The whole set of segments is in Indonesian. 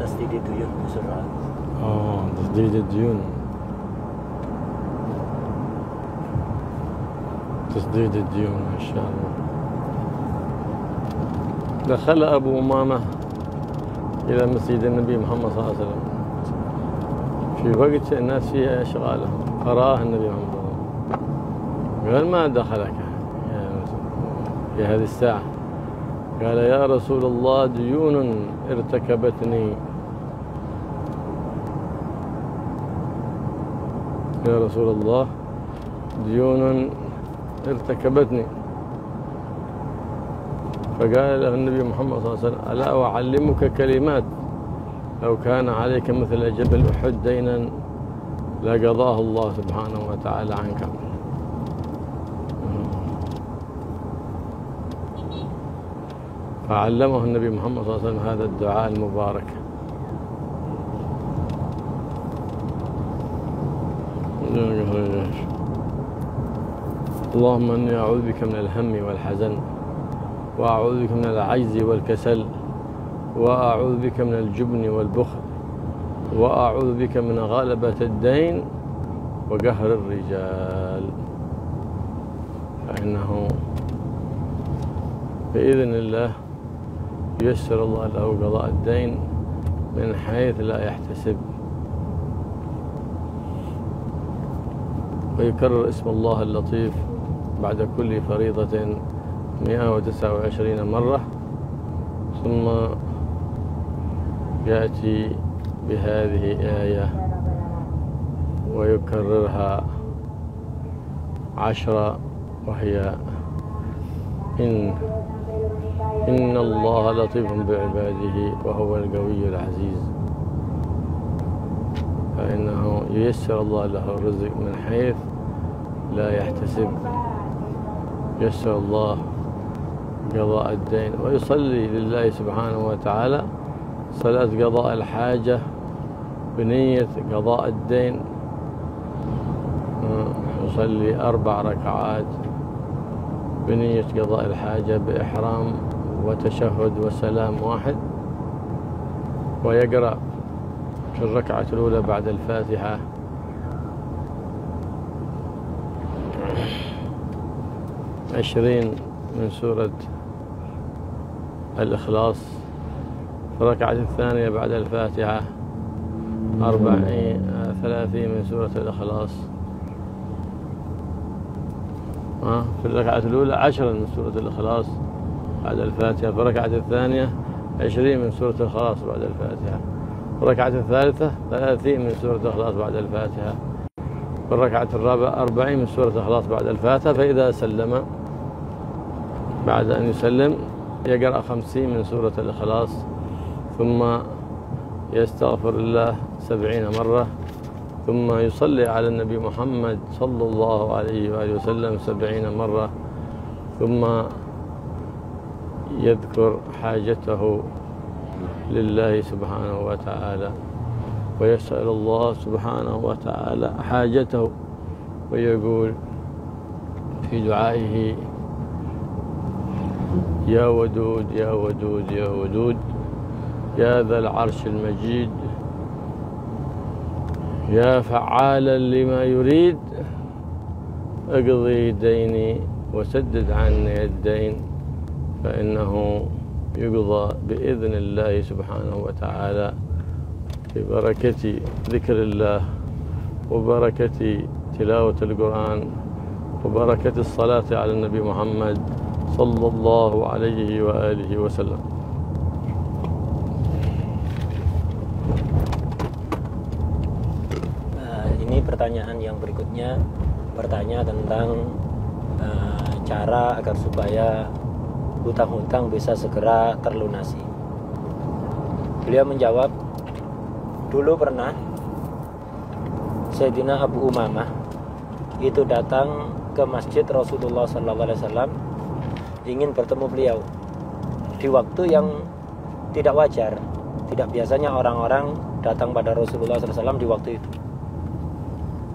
تسديد الديون بسرعة. تسديد الديون. تسديد الديون إن شاء الله. دخل أبو أمامة إلى مسجد النبي محمد صلى الله عليه وسلم في وقت الناس فيها أشغالهم، فرآه النبي محمد صلى الله عليه وسلم قال: ما دخلك في هذه الساعة؟ قال: يا رسول الله ديون ارتكبتني. يا رسول الله ديون ارتكبتني. فقال له النبي محمد صلى الله عليه وسلم: ألا أعلمك كلمات لو كان عليك مثل جبل أحد دينا لقضاه الله سبحانه وتعالى عنك. فعلمه النبي محمد صلى الله عليه وسلم هذا الدعاء المبارك. اللهم إني أعوذ بك من الهم والحزن، وأعوذ بك من العجز والكسل، وأعوذ بك من الجبن والبخل، وأعوذ بك من غلبة الدين وقهر الرجال. فإنه بإذن الله ييسر الله له قضاء الدين من حيث لا يحتسب. ويكرر اسم الله اللطيف بعد كل فريضة 129 مرة، ثم يأتي بهذه آية ويكررها 10، وهي إن الله لطيف بعباده وهو القوي العزيز. فإنه ييسر الله له الرزق من حيث لا يحتسب، ييسر الله قضاء الدين، ويصلي لله سبحانه وتعالى صلاة قضاء الحاجة بنية قضاء الدين. يصلي 4 ركعات بنية قضاء الحاجة بإحرام وتشهد وسلام واحد، ويقرأ في الركعة الأولى بعد الفاتحة 20 من سورة الإخلاص، في الركعة الثانية بعد الفاتحة 30 من سورة الإخلاص، في الركعة الأولى 10 من سورة الإخلاص بعد الفاتحة، في الركعة الثانية 20 من سورة الإخلاص بعد الفاتحة، في الركعة الثالثة 30 من سورة الإخلاص بعد الفاتحة، في الركعة الرابعة 40 من سورة الإخلاص بعد الفاتحة. فإذا سلم، بعد أن يسلم يقرأ 50 من سورة الإخلاص، ثم يستغفر الله 70 مرة، ثم يصلي على النبي محمد صلى الله عليه وآله وسلم 70 مرة، ثم يذكر حاجته لله سبحانه وتعالى، ويسأل الله سبحانه وتعالى حاجته، ويقول في دعائه: يا ودود يا ودود يا ودود يا ذا العرش المجيد، يا فعالا لما يريد، اقضي ديني وسدد عني الدين. فإنه يقضى بإذن الله سبحانه وتعالى ببركة ذكر الله، وبركة تلاوة القرآن، وبركة الصلاة على النبي محمد صلى الله عليه وآله وسلم. Ini pertanyaan yang berikutnya bertanya tentang cara agar supaya hutang-hutang bisa segera terlunasi. Beliau menjawab, dulu pernah Sayyidina Abu Umamah itu datang ke masjid Rasulullah SAW ingin bertemu beliau di waktu yang tidak wajar. Tidak biasanya orang-orang datang pada Rasulullah SAW di waktu itu.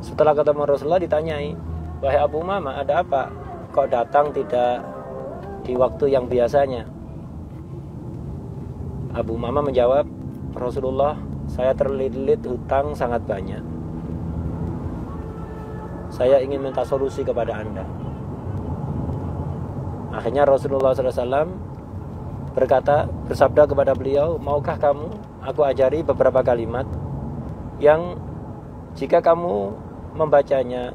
Setelah ketemu Rasulullah ditanyai, wahai Abu Umamah, ada apa? Kok datang tidak di waktu yang biasanya? Abu Umamah menjawab, Rasulullah, saya terlilit hutang sangat banyak. Saya ingin minta solusi kepada Anda. Akhirnya Rasulullah SAW bersabda kepada beliau, maukah kamu aku ajari beberapa kalimat yang jika kamu membacanya,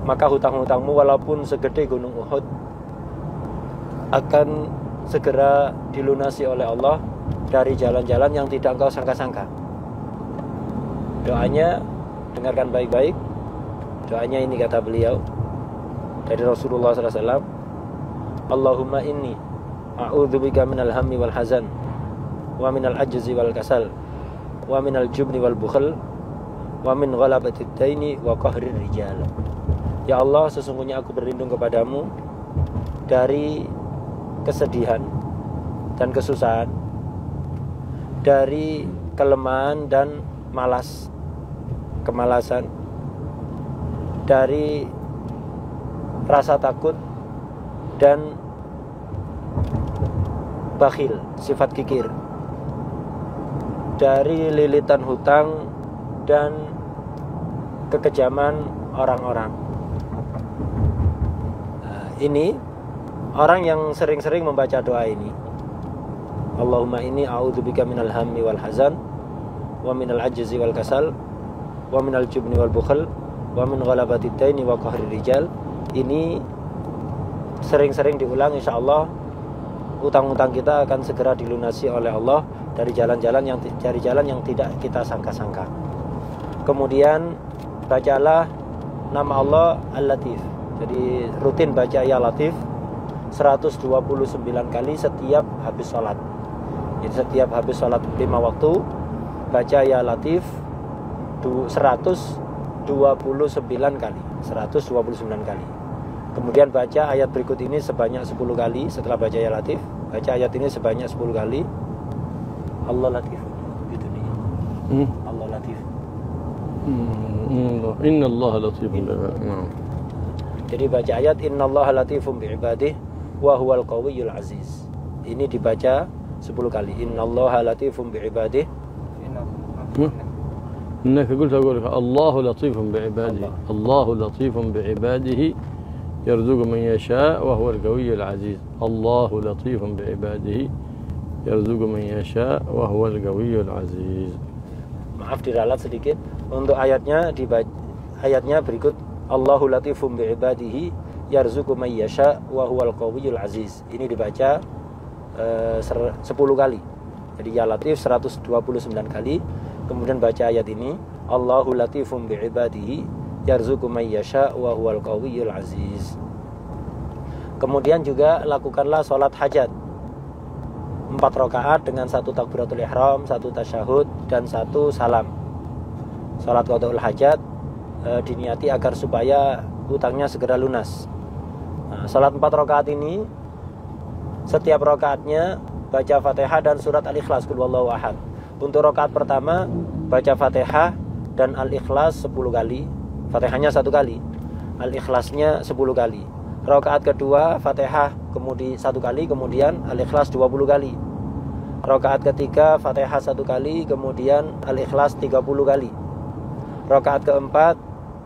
maka hutang-hutangmu walaupun segede gunung Uhud akan segera dilunasi oleh Allah dari jalan-jalan yang tidak engkau sangka-sangka. Doanya, dengarkan baik-baik. Doanya ini kata beliau dari Rasulullah SAW, Allahumma inni a'udzubika minal hammi wal hazan wa minal ajzi wal kasal wa minal jubni wal bukhl wa min ghalabatid daini wa qahrir rijal. Ya Allah, sesungguhnya aku berlindung kepadamu dari kesedihan dan kesusahan, dari kelemahan dan kemalasan, dari rasa takut dan bakhil, sifat kikir, dari lilitan hutang dan kekejaman orang-orang. Ini orang yang sering-sering membaca doa ini, Allahumma inni a'udzubika minal hammi wal hazan wa minal ajzi wal kasal wa minal jubni wal bukhl wa min ghalabatid daini wa qahrir rijal. Ini sering-sering diulang, insyaallah utang-utang kita akan segera dilunasi oleh Allah dari jalan yang tidak kita sangka-sangka. Kemudian bacalah nama Allah Al-Latif. Jadi rutin baca ya Latif 129 kali setiap habis sholat. Jadi setiap habis sholat 5 waktu baca ya Latif 129 kali. Kemudian baca ayat berikut ini sebanyak 10 kali. Setelah baca ya Latif, baca ayat ini sebanyak 10 kali. Allah Latif. Itu nih. Allah Latif. Inna Allah latifun bi'ibadihi. Jadi baca ayat innallaha latifun bi'ibadihi wa huwal qawiyyul aziz. Ini dibaca 10 kali. Innallaha latifun bi'ibadihi. إنك قلت أقول الله لطيف بعباده الله لطيف بعباده يرزق من يشاء وهو القوي العزيز الله لطيف بعباده يرزق من يشاء وهو القوي العزيز. Maaf diralat sedikit. Untuk ayatnya berikut Allahu latifum bi'ibadihi yarzuqu may yasha wa huwal qawiyyul aziz. Ini dibaca 10 kali. Jadi ya Latif 129 kali. Kemudian baca ayat ini Allahu latifum bi'ibadihi yarzuqu may yasha wa huwal qawiyyul aziz. Kemudian juga lakukanlah sholat hajat 4 rakaat dengan 1 takbiratul ihram, 1 tasyahud dan 1 salam. Sholat qadaul hajat diniati agar supaya hutangnya segera lunas. Nah, sholat 4 rakaat ini setiap rakaatnya baca Fatihah dan surat Al-Ikhlas, Qul huwallahu ahad. Untuk rakaat pertama baca Fatihah dan Al-Ikhlas 10 kali. Fatihahnya 1 kali, Al-Ikhlasnya 10 kali. Rakaat kedua Fatihah kemudian 1 kali, kemudian Al-Ikhlas 20 kali. Rakaat ketiga Fatihah 1 kali, kemudian Al-Ikhlas 30 kali. Rakaat keempat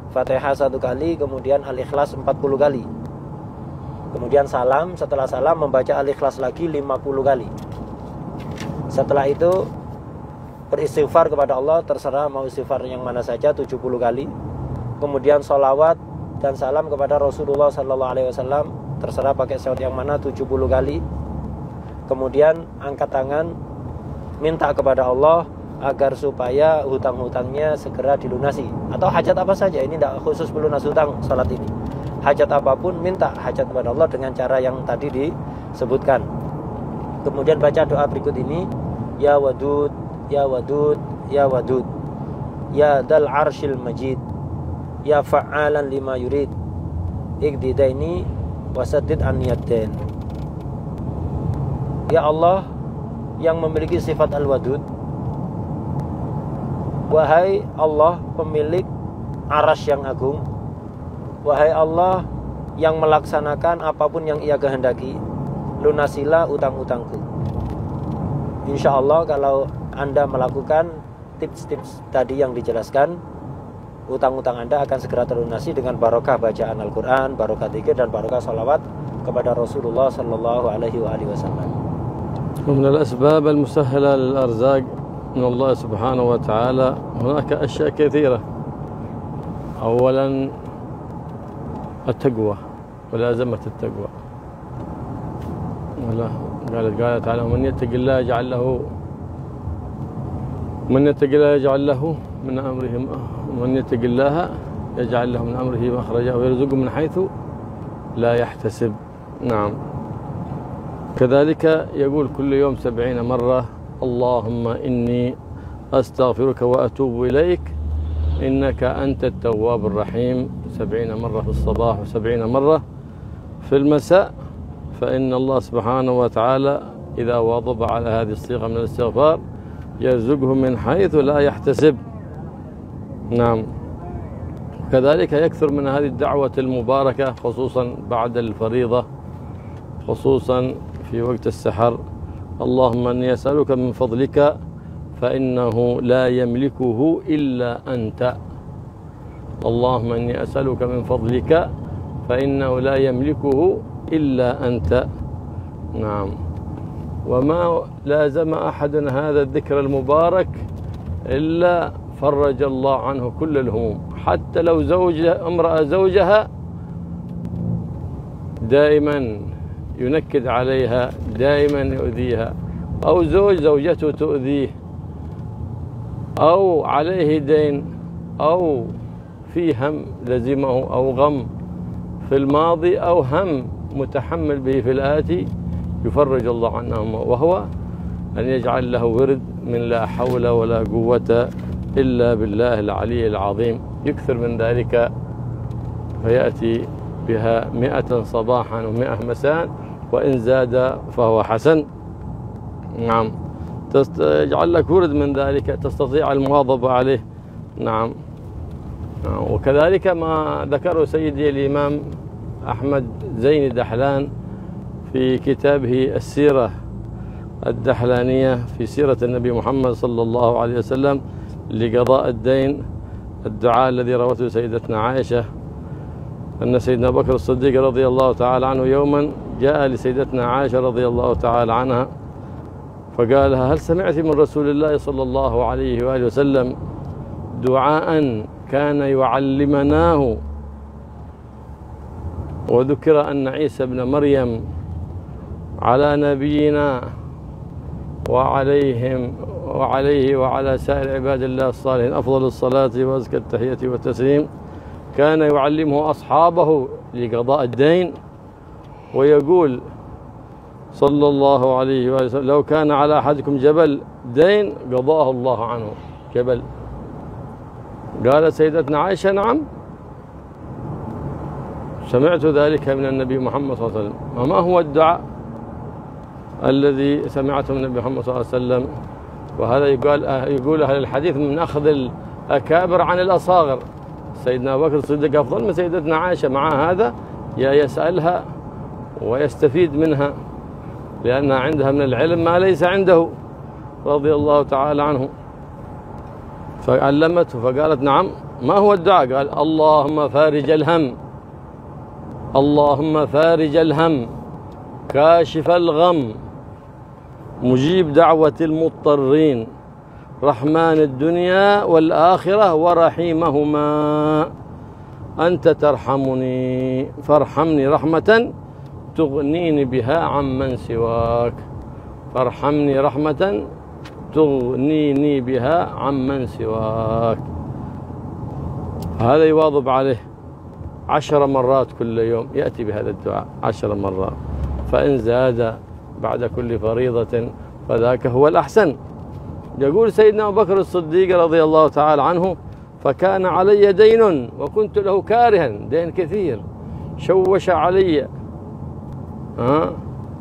Fatihah 1 kali, kemudian Al-Ikhlas 40 kali. Kemudian salam, setelah salam membaca Al-Ikhlas lagi 50 kali. Setelah itu beristighfar kepada Allah, terserah mau istighfar yang mana saja 70 kali. Kemudian sholawat dan salam kepada Rasulullah SAW, terserah pakai sholawat yang mana 70 kali. Kemudian angkat tangan minta kepada Allah agar supaya hutang-hutangnya segera dilunasi, atau hajat apa saja. Ini tidak khusus pelunas hutang salat ini. Hajat apapun minta hajat kepada Allah dengan cara yang tadi disebutkan. Kemudian baca doa berikut ini, ya Wadud ya Wadud ya Wadud ya Dzal Arsyil Majid ya Fa'alan lima yurid iqdi daini wasaddid an-niyadain. Ya Allah yang memiliki sifat Al-Wadud, wahai Allah pemilik Arasy yang agung, wahai Allah yang melaksanakan apapun yang Ia kehendaki, lunasilah utang-utangku. insya Allah kalau Anda melakukan tips-tips tadi yang dijelaskan, utang-utang Anda akan segera terlunasi dengan barokah bacaan Al-Quran, barokah dzikir, dan barokah salawat kepada Rasulullah Sallallahu Alaihi Wasallam. ومن الأسباب المسهلة للأرزاق من الله سبحانه وتعالى هناك أشياء كثيرة. أولا التقوى، ملازمة التقوى. قال تعالى: من يتق الله يجعل له من يتق الله يجعل له من أمره مخرجا ويرزقه من حيث لا يحتسب. نعم. كذلك يقول كل يوم 70 مرة: اللهم إني أستغفرك وأتوب إليك إنك أنت التواب الرحيم، 70 مرة في الصباح و70 مرة في المساء. فإن الله سبحانه وتعالى إذا واظب على هذه الصيغة من الاستغفار يرزقه من حيث لا يحتسب. نعم. كذلك يكثر من هذه الدعوة المباركة خصوصا بعد الفريضة، خصوصا في وقت السحر: اللهم إني أسألك من فضلك فإنه لا يملكه إلا أنت. اللهم إني أسألك من فضلك فإنه لا يملكه إلا أنت. نعم. وما لازم أحد هذا الذكر المبارك إلا فرج الله عنه كل الهموم، حتى لو امرأة زوجها دائما ينكد عليها، دائما يؤذيها، أو زوجته تؤذيه، أو عليه دين، أو في هم لزمه، أو غم في الماضي، أو هم متحمل به في الآتي، يفرج الله عنهما، وهو أن يجعل له ورد من لا حول ولا قوة إلا بالله العلي العظيم، يكثر من ذلك، فيأتي بها 100 صباحا و100 مساء، وإن زاد فهو حسن. نعم. يجعل لك ورد من ذلك تستطيع المواظبة عليه. نعم. وكذلك ما ذكره سيدي الإمام أحمد زين الدحلان في كتابه السيرة الدحلانية في سيرة النبي محمد صلى الله عليه وسلم لقضاء الدين، الدعاء الذي روته سيدتنا عائشة أن سيدنا بكر الصديق رضي الله تعالى عنه يوما جاء لسيدتنا عائشة رضي الله تعالى عنها فقال لها: هل سمعت من رسول الله صلى الله عليه وآله وسلم دعاء كان يعلمناه؟ وذكر أن عيسى ابن مريم على نبينا وعليه وعلى سائر عباد الله الصالحين أفضل الصلاة وأزكى التحية والتسليم كان يعلمه أصحابه لقضاء الدين، ويقول صلى الله عليه وسلم: لو كان على أحدكم جبل دين قضاه الله عنه جبل. قالت سيدتنا عائشة: نعم، سمعت ذلك من النبي محمد صلى الله عليه وسلم. وما هو الدعاء الذي سمعته من النبي محمد صلى الله عليه وسلم؟ وهذا يقول أهل الحديث من أخذ الأكابر عن الأصاغر. سيدنا أبو بكر الصديق أفضل من سيدتنا عائشة، مع هذا يسألها ويستفيد منها لأنها عندها من العلم ما ليس عنده رضي الله تعالى عنه. فعلمته فقالت: نعم، ما هو الدعاء؟ قال: اللهم فارج الهم، اللهم فارج الهم، كاشف الغم، مجيب دعوة المضطرين، رحمن الدنيا والآخرة ورحيمهما، أنت ترحمني فارحمني رحمة تغنيني بها عمن سواك، فارحمني رحمة تغنيني بها عمن سواك. هذا يواظب عليه 10 مرات كل يوم، يأتي بهذا الدعاء 10 مرات، فإن زاد بعد كل فريضة فذاك هو الأحسن. يقول سيدنا أبو بكر الصديق رضي الله تعالى عنه: فكان علي دين وكنت له كارها، دين كثير شوش علي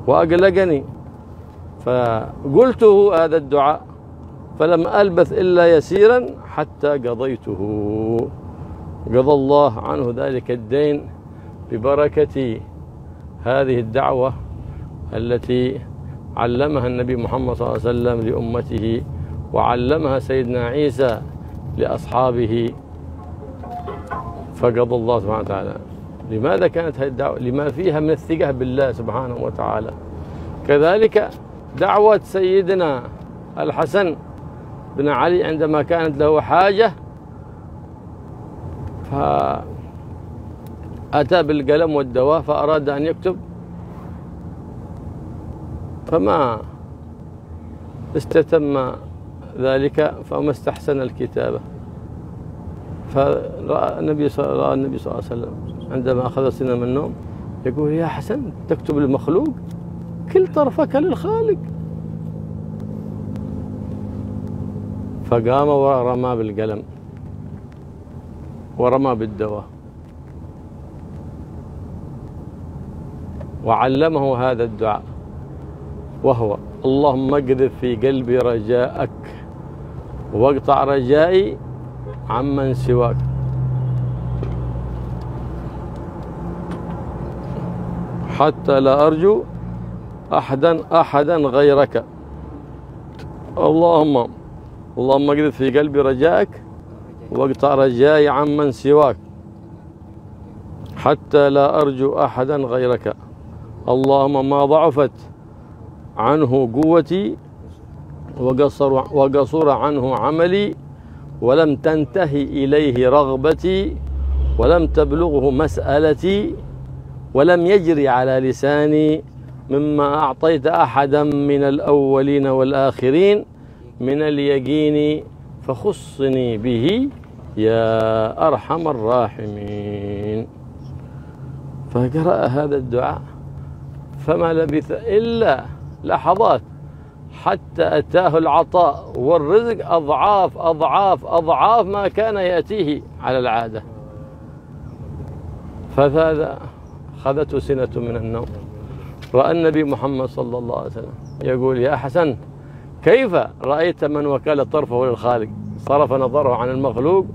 وأقلقني، فقلته هذا الدعاء فلم ألبث إلا يسيرا حتى قضيته، قضى الله عنه ذلك الدين ببركة هذه الدعوة التي علمها النبي محمد صلى الله عليه وسلم لأمته، وعلمها سيدنا عيسى لأصحابه، فقضى الله سبحانه وتعالى. لماذا كانت هذه الدعوة؟ لما فيها من الثقة بالله سبحانه وتعالى. كذلك دعوة سيدنا الحسن بن علي عندما كانت له حاجة فأتى بالقلم والدواء فأراد أن يكتب فما استتم ذلك فما استحسن الكتابة. فرأى النبي صلى الله عليه وسلم عندما أخذ سنة من النوم يقول: يا حسن تكتب للمخلوق؟ كل طرفك للخالق. فقام ورمى بالقلم ورمى بالدواء وعلمه هذا الدعاء، وهو: اللهم اقذف في قلبي رجاءك واقطع رجائي عمن سواك. حتى لا أرجو أحدا غيرك. اللهم اقذف في قلبي رجاءك واقطع رجائي عمن سواك حتى لا أرجو أحدا غيرك. اللهم ما ضعفت عنه قوتي وقصر عنه عملي ولم تنتهي إليه رغبتي ولم تبلغه مسألتي ولم يجري على لساني مما أعطيت أحدا من الأولين والآخرين من اليقين فخصني به يا أرحم الراحمين. فقرأ هذا الدعاء فما لبث إلا لحظات حتى أتاه العطاء والرزق أضعاف أضعاف أضعاف ما كان يأتيه على العادة. فهذا أخذته سنة من النوم، رأى النبي محمد صلى الله عليه وسلم يقول: يا حسن كيف رأيت من وكل طرفه للخالق؟ صرف نظره عن المخلوق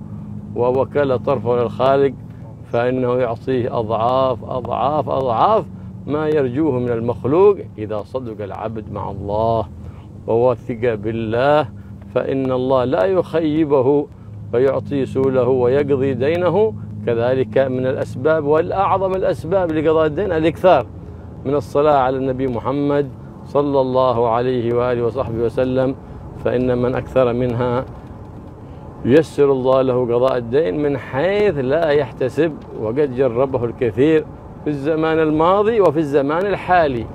ووكل طرفه للخالق، فإنه يعطيه أضعاف أضعاف أضعاف ما يرجوه من المخلوق إذا صدق العبد مع الله ووثق بالله، فإن الله لا يخيبه ويعطي سوله ويقضي دينه. كذلك من الأسباب والأعظم الأسباب لقضاء الدين الإكثار من الصلاة على النبي محمد صلى الله عليه وآله وصحبه وسلم، فإن من أكثر منها ييسر الله له قضاء الدين من حيث لا يحتسب، وقد جربه الكثير في الزمان الماضي وفي الزمان الحالي.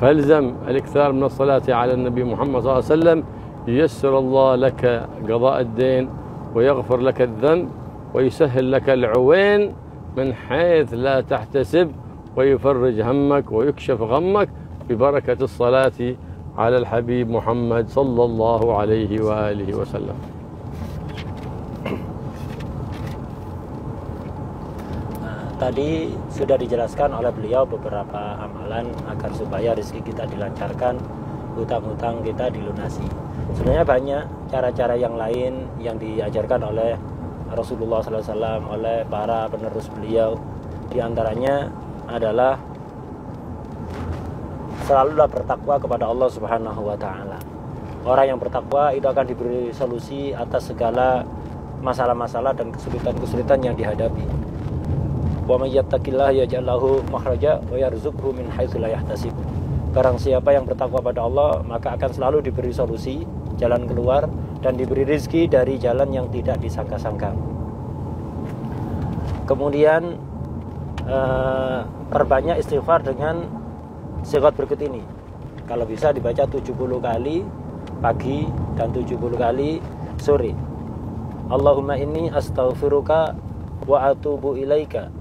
فالزم الإكثار من الصلاة على النبي محمد صلى الله عليه وسلم، ييسر الله لك قضاء الدين ويغفر لك الذنب ويسهل لك العوين من حيث لا تحتسب، ويفرج همك ويكشف غمك ببركة الصلاة على الحبيب محمد صلى الله عليه وآله وسلم. Tadi sudah dijelaskan oleh beliau beberapa amalan agar supaya rezeki kita dilancarkan, hutang-hutang kita dilunasi. Sebenarnya banyak cara-cara yang lain yang diajarkan oleh Rasulullah SAW, oleh para penerus beliau. Di antaranya adalah selalulah bertakwa kepada Allah Subhanahu wa Ta'ala. Orang yang bertakwa itu akan diberi solusi atas segala masalah-masalah dan kesulitan-kesulitan yang dihadapi. Wa may yattaqillaha yaj'al lahu makhraja wa yarzuqhu min haitsu la yahtasib. Barang siapa yang bertakwa pada Allah, maka akan selalu diberi solusi, jalan keluar, dan diberi rezeki dari jalan yang tidak disangka-sangka. Kemudian perbanyak istighfar dengan sigat berikut ini. Kalau bisa dibaca 70 kali pagi dan 70 kali sore. Allahumma inni astaghfiruka wa atubu ilaika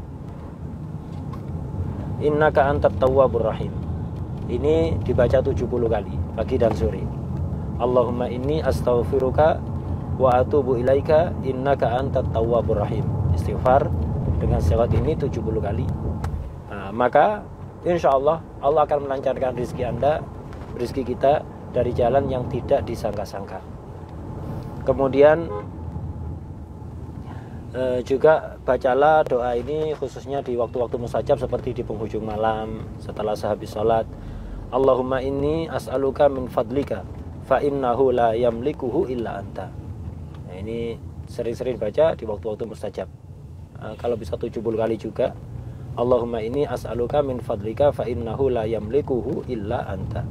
innaka antat tawwabur rahim. Ini dibaca 70 kali pagi dan sore. Allahumma inni astaghfiruka wa atubu ilaika innaka antat tawwabur rahim. Istighfar dengan sigat ini 70 kali. Maka insya Allah akan melancarkan rezeki Anda, rezeki kita dari jalan yang tidak disangka-sangka. Kemudian juga bacalah doa ini khususnya di waktu-waktu mustajab seperti di penghujung malam setelah sehabis sholat. Allahumma inni as'aluka min fadlika fa innahu la yamlikuhu illa anta. Nah, ini sering-sering baca di waktu-waktu mustajab. Kalau bisa 70 kali juga. Allahumma inni as'aluka min fadlika fa innahu la yamlikuhu illa anta.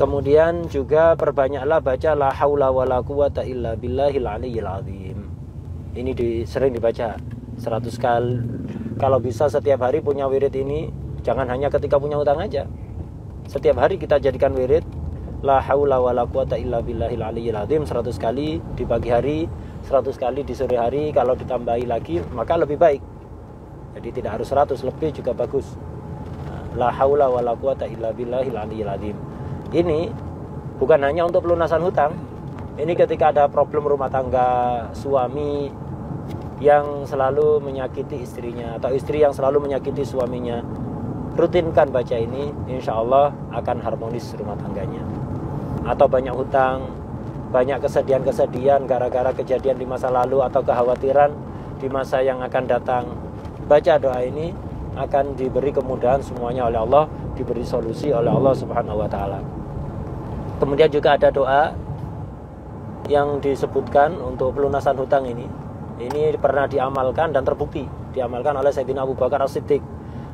Kemudian juga perbanyaklah baca la haula wala quwata illa billahil aliyyil azim. Ini sering dibaca 100 kali. Kalau bisa setiap hari punya wirid ini, jangan hanya ketika punya utang aja. Setiap hari kita jadikan wirid la haula wala quwata illa billahil aliyyil azim 100 kali di pagi hari, 100 kali di sore hari. Kalau ditambahi lagi maka lebih baik. Jadi tidak harus 100, lebih juga bagus. La haula wala quwata illa billahil aliyyil azim. Ini bukan hanya untuk pelunasan hutang. Ini ketika ada problem rumah tangga, suami yang selalu menyakiti istrinya atau istri yang selalu menyakiti suaminya, rutinkan baca ini, insya Allah akan harmonis rumah tangganya. Atau banyak hutang, banyak kesedihan-kesedihan gara-gara kejadian di masa lalu atau kekhawatiran di masa yang akan datang, baca doa ini akan diberi kemudahan semuanya oleh Allah, diberi solusi oleh Allah Subhanahu wa taala. Kemudian juga ada doa yang disebutkan untuk pelunasan hutang ini. Ini pernah diamalkan dan terbukti diamalkan oleh Sayyidina Abu Bakar As-Siddiq.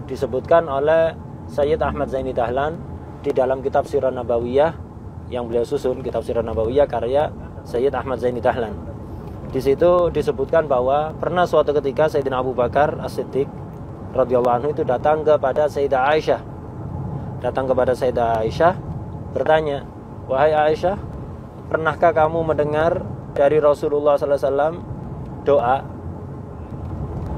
Disebutkan oleh Sayyid Ahmad Zaini Dahlan di dalam kitab Sirah Nabawiyah yang beliau susun, kitab Sirah Nabawiyah karya Sayyid Ahmad Zaini Dahlan. Di situ disebutkan bahwa pernah suatu ketika Sayyidina Abu Bakar As-Siddiq radhiyallahu anhu itu datang kepada Sayyidah Aisyah. Datang kepada Sayyidah Aisyah bertanya, "Wahai Aisyah, pernahkah kamu mendengar dari Rasulullah sallallahu alaihi wasallam doa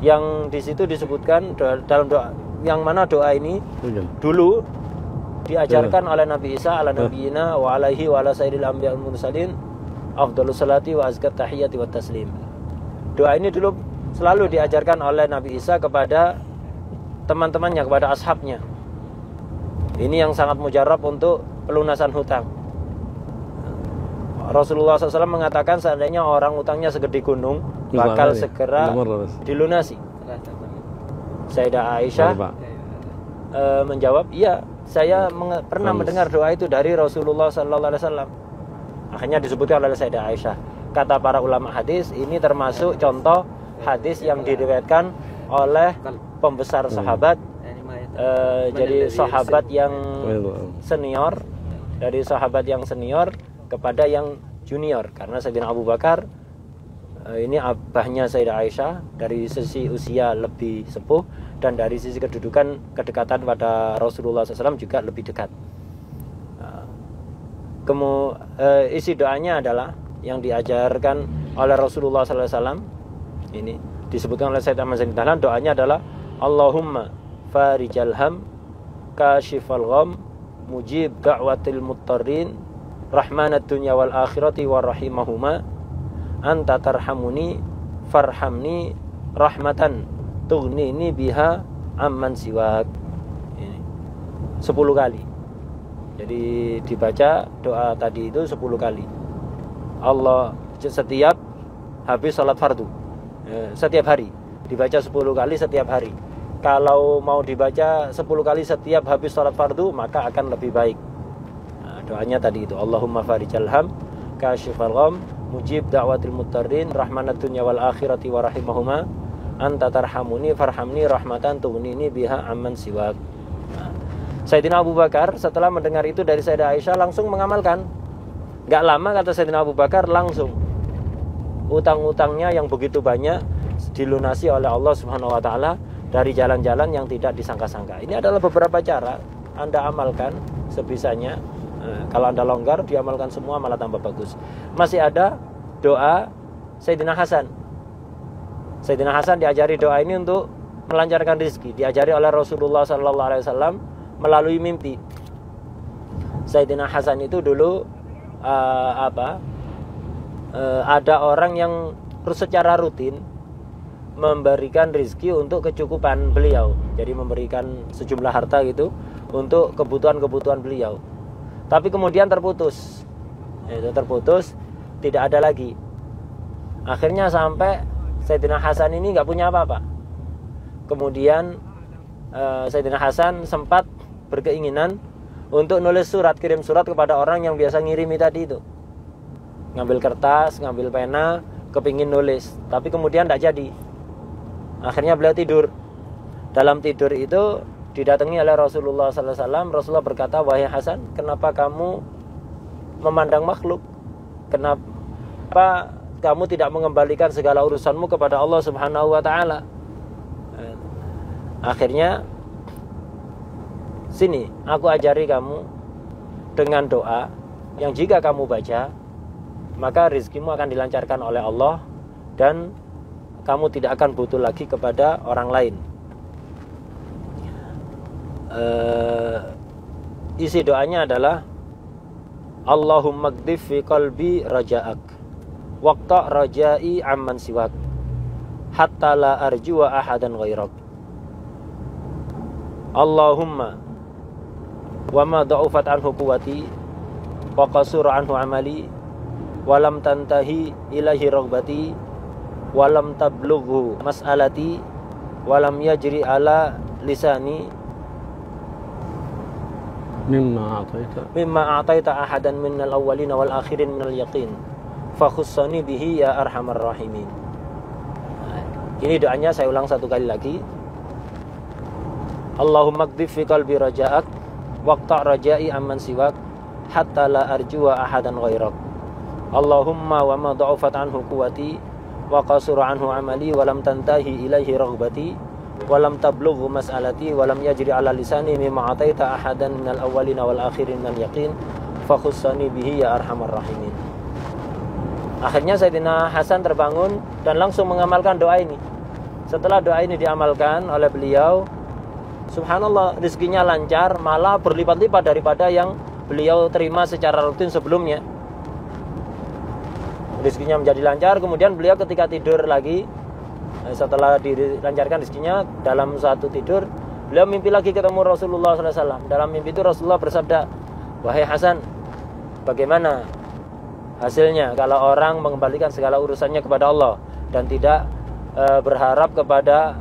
yang di situ disebutkan dalam doa yang mana doa ini dulu diajarkan oleh Nabi Isa ala nabiyina wa alaihi wa ala sayyidil anbiya wal mursalin afdhalus salati wa azkat tahiyyati wat taslim." Doa ini dulu selalu diajarkan oleh Nabi Isa kepada teman-temannya, kepada ashabnya. Ini yang sangat mujarab untuk pelunasan hutang. Rasulullah SAW mengatakan seandainya orang utangnya segede gunung bakal segera dilunasi. Sayyidah Aisyah menjawab, iya, saya pernah mendengar doa itu dari Rasulullah SAW. Akhirnya disebutkan oleh Sayyidah Aisyah. Kata para ulama hadis, ini termasuk contoh hadis yang diriwayatkan oleh pembesar sahabat. Jadi sahabat yang senior, dari sahabat yang senior kepada yang junior, karena Sayyidina Abu Bakar ini abahnya Sayyidah Aisyah, dari sisi usia lebih sepuh dan dari sisi kedekatan pada Rasulullah SAW juga lebih dekat. Isi doanya adalah yang diajarkan oleh Rasulullah SAW. Ini disebutkan oleh Sayyid Ahmad Zaini Dahlan. Doanya adalah Allahumma farijal ham kashifal gham mujib da'watil muttarrin rahmanad dunya wal akhirati warahimahuma anta tarhamuni farhamni rahmatan tughnini biha amman siwak. Ini 10 kali. Jadi dibaca doa tadi itu 10 kali. Allah setiap habis salat fardu, setiap hari dibaca 10 kali setiap hari. Kalau mau dibaca 10 kali setiap habis salat fardu maka akan lebih baik. Doanya tadi itu, Allahumma farijal ham kashifal gham mujib da'watil muttarrin rahmanad dunya wal akhirati warahimahuma anta tarhamuni farhamni rahmatan tughnini biha amman siwak. Sayyidina Abu Bakar setelah mendengar itu dari Sayyidah Aisyah langsung mengamalkan. Gak lama kata Sayyidina Abu Bakar langsung utang-utangnya yang begitu banyak dilunasi oleh Allah Subhanahu wa taala dari jalan-jalan yang tidak disangka-sangka. Ini adalah beberapa cara Anda amalkan sebisanya. Kalau Anda longgar, diamalkan semua malah tambah bagus. Masih ada doa Sayyidina Hasan. Sayyidina Hasan diajari doa ini untuk melancarkan rezeki. Diajari oleh Rasulullah SAW melalui mimpi. Sayyidina Hasan itu dulu ada orang yang secara rutin memberikan rezeki untuk kecukupan beliau. Jadi memberikan sejumlah harta gitu untuk kebutuhan-kebutuhan beliau. Tapi kemudian terputus. Itu terputus, tidak ada lagi. Akhirnya sampai Sayyidina Hasan ini nggak punya apa-apa. Kemudian Sayyidina Hasan sempat berkeinginan untuk nulis surat, kirim surat kepada orang yang biasa ngirimi tadi itu. Ngambil kertas, ngambil pena, kepingin nulis, tapi kemudian tidak jadi. Akhirnya beliau tidur. Dalam tidur itu didatangi oleh Rasulullah SAW. Rasulullah berkata, wahai Hasan, kenapa kamu memandang makhluk? Kenapa kamu tidak mengembalikan segala urusanmu kepada Allah Subhanahu wa Ta'ala? Akhirnya, sini aku ajari kamu dengan doa yang jika kamu baca, maka rizkimu akan dilancarkan oleh Allah dan kamu tidak akan butuh lagi kepada orang lain. Isi doanya adalah Allahumma ghdif fi qalbi raja'ak waqta raja'i amman siwak hatta la arjuwa ahadan ghairak. Allahumma wa ma da'ufat anhu quwwati wa qasura anhu amali walam tantahi ilahi raghbati walam tablughu mas'alati walam yajri ala lisani mimma a'taita ahadan minal awwalin wal akhirin minal yaqin fakhussani bihi ya arhamar rahimin. Ini doanya saya ulang satu kali lagi. Allahumma ghdif fi qalbi raja'ak waqta' raja'i amman siwak hatta la arjuwa ahadan ghairak. Allahumma wa ma da'ufat anhu quwwati wa qasura anhu amali wa lam tantahi ilaihi raghbati wa lam tablughu mas'alati wa lam yajri ala lisani mimma ataita ahadan minal awwalin wal akhirin minal yaqin fakhussani bihi ya arhamar rahimin. Akhirnya Sayyidina Hasan terbangun dan langsung mengamalkan doa ini. Setelah doa ini diamalkan oleh beliau, subhanallah, rezekinya lancar, malah berlipat-lipat daripada yang beliau terima secara rutin sebelumnya. Rezekinya menjadi lancar. Kemudian beliau ketika tidur lagi, setelah dilancarkan rezekinya, dalam satu tidur beliau mimpi lagi ketemu Rasulullah SAW. Dalam mimpi itu Rasulullah bersabda, wahai Hasan, bagaimana hasilnya kalau orang mengembalikan segala urusannya kepada Allah dan tidak berharap kepada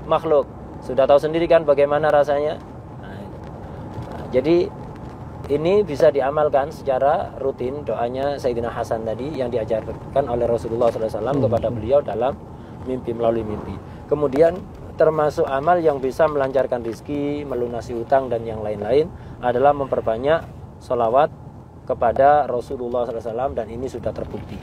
makhluk? Sudah tahu sendiri kan bagaimana rasanya. Jadi ini bisa diamalkan secara rutin doanya Sayyidina Hasan tadi yang diajarkan oleh Rasulullah SAW kepada beliau dalam mimpi, melalui mimpi. Kemudian termasuk amal yang bisa melancarkan rezeki, melunasi hutang dan yang lain-lain adalah memperbanyak sholawat kepada Rasulullah SAW, dan ini sudah terbukti.